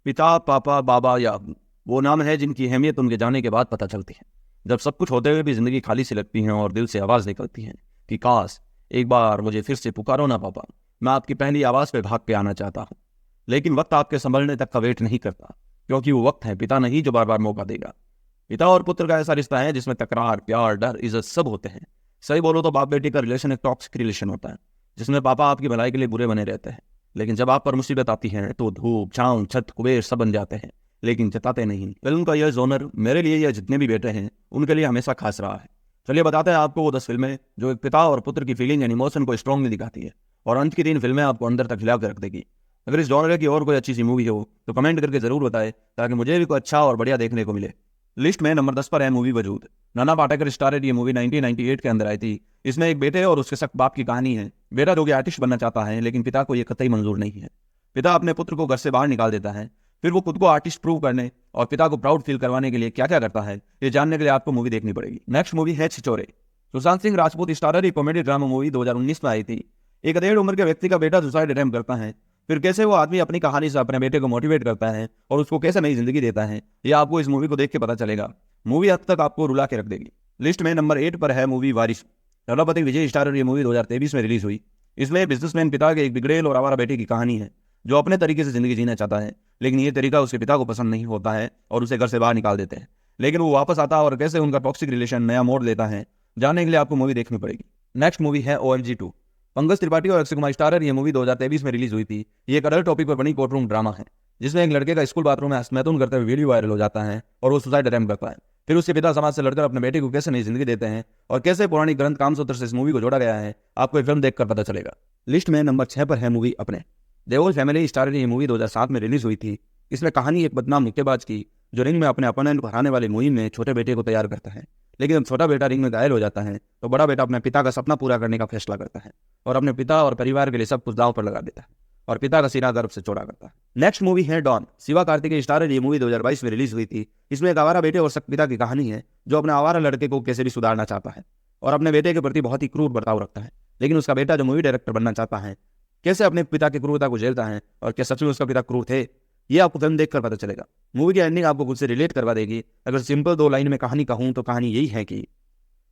पिता, पापा, बाबा या वो नाम है जिनकी अहमियत उनके जाने के बाद पता चलती है। जब सब कुछ होते हुए भी जिंदगी खाली सी लगती है और दिल से आवाज़ निकलती है कि काश एक बार मुझे फिर से पुकारो ना पापा, मैं आपकी पहली आवाज़ पे भाग के आना चाहता हूँ। लेकिन वक्त आपके संभलने तक का वेट नहीं करता, क्योंकि वो वक्त है पिता नहीं जो बार बार मौका देगा। पिता और पुत्र का ऐसा रिश्ता है जिसमें तकरार, प्यार, डर, इज्जत सब होते हैं। सही बोलो तो बाप बेटी का रिलेशन एक टॉक्सिक रिलेशन होता है, जिसमें पापा आपकी भलाई के लिए बुरे बने रहते हैं, लेकिन जब आप पर मुसीबत आती है तो धूप, छांव, छत, कुबेर सब बन जाते हैं, लेकिन जताते नहीं। फिल्म का यह जोनर मेरे लिए या जितने भी बेटे हैं उनके लिए हमेशा खास रहा है। चलिए बताते हैं आपको वो 10 फिल्में जो एक पिता और पुत्र की फीलिंग एंड इमोशन को स्ट्रांगली दिखाती है, और अंत की 3 फिल्में आपको अंदर तक हिला कर रख देगी। अगर इस जॉनर की और कोई अच्छी सी मूवी हो तो कमेंट करके जरूर बताएं, ताकि मुझे भी कोई अच्छा और बढ़िया देखने को मिले। लिस्ट में नंबर 10 पर है मूवी वजूद। नाना पाटेकर स्टारर ये मूवी 1998 के अंदर आई थी। इसमें एक बेटे और उसके सख्त बाप की कहानी है। बेटा जो कि आर्टिस्ट बनना चाहता है, लेकिन पिता को यह कतई मंजूर नहीं है। पिता अपने पुत्र को घर से बाहर निकाल देता है। फिर वो खुद को आर्टिस्ट प्रूव करने और पिता को प्राउड फील करवाने के लिए क्या क्या करता है, ये जानने के लिए आपको मूवी देखनी पड़ेगी। नेक्स्ट मूवी है Chhichhore. Sushant Singh Rajput starrer comedy drama movie 2019 में आई थी। एक अधेड़ उम्र के व्यक्ति का बेटा सुसाइड अटेम्प्ट करता है, फिर कैसे वो आदमी अपनी कहानी से अपने बेटे को मोटिवेट करता है और उसको कैसे नई जिंदगी देता है, ये आपको इस मूवी को देख के पता चलेगा। मूवी हद तक आपको रुला के रख देगी। लिस्ट में नंबर 8 पर है मूवी वारिस। दौलतपति विजय स्टारर ये मूवी 2023 में रिलीज हुई। इसमें बिजनेसमैन पिता के एक बिगड़ेल और आवारा बेटे की कहानी है, जो अपने तरीके से जिंदगी जीना चाहता है, लेकिन ये तरीका उसके पिता को पसंद नहीं होता है और उसे घर से बाहर निकाल देते हैं। लेकिन वो वापस आता है और कैसे उनका टॉक्सिक रिलेशन नया मोड़ लेता है, जानने के लिए आपको मूवी देखनी पड़ेगी। नेक्स्ट मूवी है OMG 2। पंकज त्रिपाठी और अक्षय कुमार स्टारर ये मूवी 2023 में रिलीज हुई थी। ये एक अडल्ट टॉपिक पर बनी कोर्टरूम ड्रामा है, जिसमें एक लड़के का स्कूल बाथरूम में हस्तमैथुन करते हुए वीडियो वायरल हो जाता है और वो सुसाइड अटेम्प्ट करता है। फिर उसके पिता समाज से लड़कर अपने बेटे को कैसे नई जिंदगी देते हैं और कैसे पुरानी ग्रंथ कामसूत्र से इस मूवी को जोड़ा गया है, आपको फिल्म देखकर पता चलेगा। लिस्ट में नंबर 6 पर है मूवी अपने। देओल फैमिली स्टारर ये मूवी 2007 में रिलीज हुई थी। इसमें कहानी एक बदनाम मुक्केबाज की, जो रिंग में अपने अपोनेंट को हराने वाली मुहिम में छोटे बेटे को तैयार करता है। लेकिन जब छोटा बेटा रिंग में घायल हो जाता है तो बड़ा बेटा अपने पिता का सपना पूरा करने का फैसला करता है और अपने पिता और परिवार के लिए सब कुछ दांव पर लगा देता है और पिता का सीना गर्व से चौड़ा करता है। नेक्स्ट मूवी है डॉन। शिवा कार्तिकेय स्टारर ये मूवी 2022 में रिलीज हुई थी। इसमें एक आवारा बेटे और सख्त पिता की कहानी है, जो अपने आवारा लड़के को कैसे भी सुधारना चाहता है और अपने बेटे के प्रति बहुत ही क्रूर बर्ताव रखता है। लेकिन उसका बेटा जो मूवी डायरेक्टर बनना चाहता है, कैसे अपने पिता की क्रूरता को झेलता है और क्या सच में उसका पिता क्रूर थे, ये आपको फिल्म देखकर पता चलेगा। मूवी की एंडिंग आपको खुद से रिलेट करवा देगी। अगर सिंपल 2 लाइन में कहानी कहूं तो कहानी यही है कि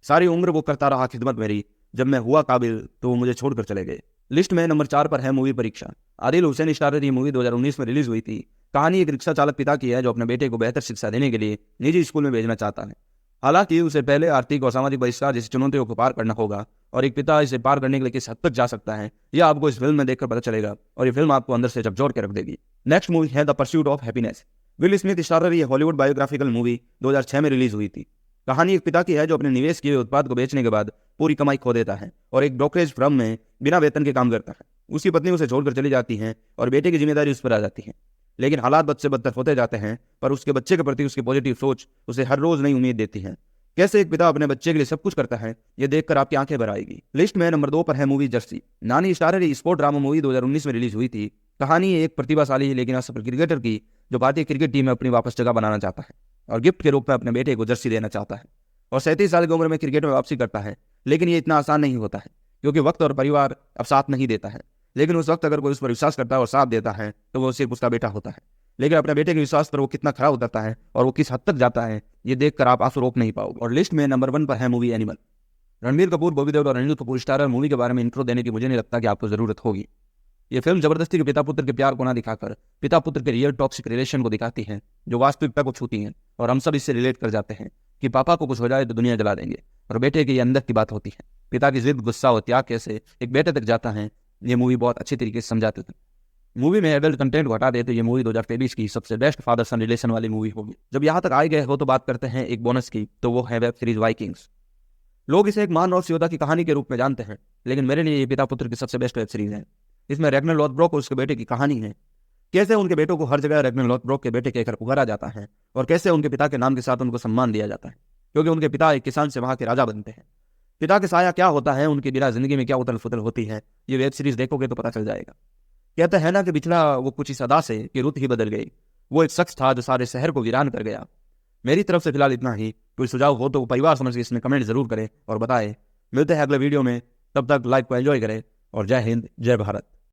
सारी उम्र वो करता रहा खिदमत मेरी, जब मैं हुआ काबिल तो वो मुझे छोड़कर चले गए। लिस्ट में नंबर 4 पर है मूवी परीक्षा। आदिल हुसैन स्टारर ये मूवी 2019 में रिलीज हुई थी। कहानी एक रिक्शा चालक पिता की है, जो अपने बेटे को बेहतर शिक्षा देने के लिए निजी स्कूल में भेजना चाहता है। हालांकि उसे पहले आर्थिक और सामाजिक बहिष्कार जैसी चुनौतियों को पार करना होगा, और एक पिता इसे पार करने के लिए किस हद तक जा सकता है, यह आपको इस फिल्म में देखकर पता चलेगा और ये फिल्म आपको अंदर से झकझोर के रख देगी। नेक्स्ट मूवी है the pursuit of happiness. Will Smith starrer ये हॉलीवुड बायोग्राफिकल मूवी 2006 में रिलीज हुई थी। कहानी एक पिता की है, जो अपने निवेश किए उत्पाद को बेचने के बाद पूरी कमाई खो देता है और एक ब्रोकरेज फर्म में बिना वेतन के काम करता है। उसकी पत्नी उसे छोड़कर चली जाती है और बेटे की जिम्मेदारी उस पर आ जाती है। लेकिन हालात बद से बदतर होते जाते हैं, पर उसके बच्चे के प्रति उसकी पॉजिटिव सोच उसे हर रोज नई उम्मीद देती है। कैसे एक पिता अपने बच्चे के लिए सब कुछ करता है, ये देखकर आपकी आंखें भर आएगी। लिस्ट में नंबर 2 पर है मूवी जर्सी। नानी स्टारर स्पोर्ट ड्रामा मूवी 2019 में रिलीज हुई थी। कहानी एक प्रतिभाशाली लेकिन असफल क्रिकेटर की, जो भारतीय क्रिकेट टीम में अपनी वापस जगह बनाना चाहता है और गिफ्ट के रूप में अपने बेटे को जर्सी देना चाहता है और 37 साल की उम्र में क्रिकेट में वापसी करता है। लेकिन ये इतना आसान नहीं होता है, क्योंकि वक्त और परिवार अब साथ नहीं देता है। लेकिन उस वक्त अगर कोई उस पर विश्वास करता है और साथ देता है तो वो सिर्फ उसका बेटा होता है। लेकिन अपने बेटे के विश्वास पर वो कितना खरा उतरता है और वो किस हद तक जाता है, ये देखकर आप आंसू रोक नहीं पाओगे। और लिस्ट में नंबर 1 पर है मूवी एनिमल। रणबीर कपूर, बॉबी देओल और अनिल कपूर स्टारर मूवी के बारे में इंट्रो देने की मुझे नहीं लगता कि आपको जरूरत होगी। ये फिल्म जबरदस्ती के पिता पुत्र के प्यार को ना दिखाकर पिता पुत्र के रियल टॉक्सिक रिलेशन को दिखाती है, जो वास्तविकता को छूती हैं, और हम सब इससे रिलेट कर जाते हैं कि पापा को कुछ हो जाए तो दुनिया जला देंगे, और बेटे की ये अंदर की बात होती है। पिता की जिद, गुस्सा और त्याग कैसे एक बेटे तक जाता है, ये मूवी बहुत अच्छी तरीके से समझाते थे। मूवी में एडल्ट कंटेंट को हटा दे तो ये मूवी 2023 की सबसे बेस्ट फादर सन रिलेशन वाली मूवी होगी। जब यहाँ तक आए गए हो तो बात करते हैं एक बोनस की, तो वो है वेब सीरीज वाइकिंग्स। लोग इसे एक महान योद्धा की कहानी के रूप में जानते हैं, लेकिन मेरे लिए ये पिता पुत्र की सबसे बेस्ट वेब सीरीज है। इसमें रैग्नर लोथब्रोक और उसके बेटे की कहानी है, कैसे उनके बेटों को हर जगह रैग्नर लोथब्रोक के बेटे कहकर पुकारा जाता है और कैसे उनके पिता के नाम के साथ उनको सम्मान दिया जाता है, क्योंकि उनके पिता एक किसान से वहां के राजा बनते हैं। पिता के साया क्या होता है, उनकी बिना जिंदगी में क्या उथल फुथल होती है, ये वेब सीरीज देखोगे तो पता चल जाएगा। कहता है ना कि बिछड़ा वो कुछ इस अदा से कि रुत ही बदल गई। वो एक शख्स था जो सारे शहर को वीरान कर गया। मेरी तरफ से फिलहाल इतना ही। कोई सुझाव हो तो परिवार समझ के इसमें कमेंट जरूर करें और बताएं। मिलते हैं अगले वीडियो में, तब तक लाइफ को एंजॉय करें और जय हिंद, जय भारत।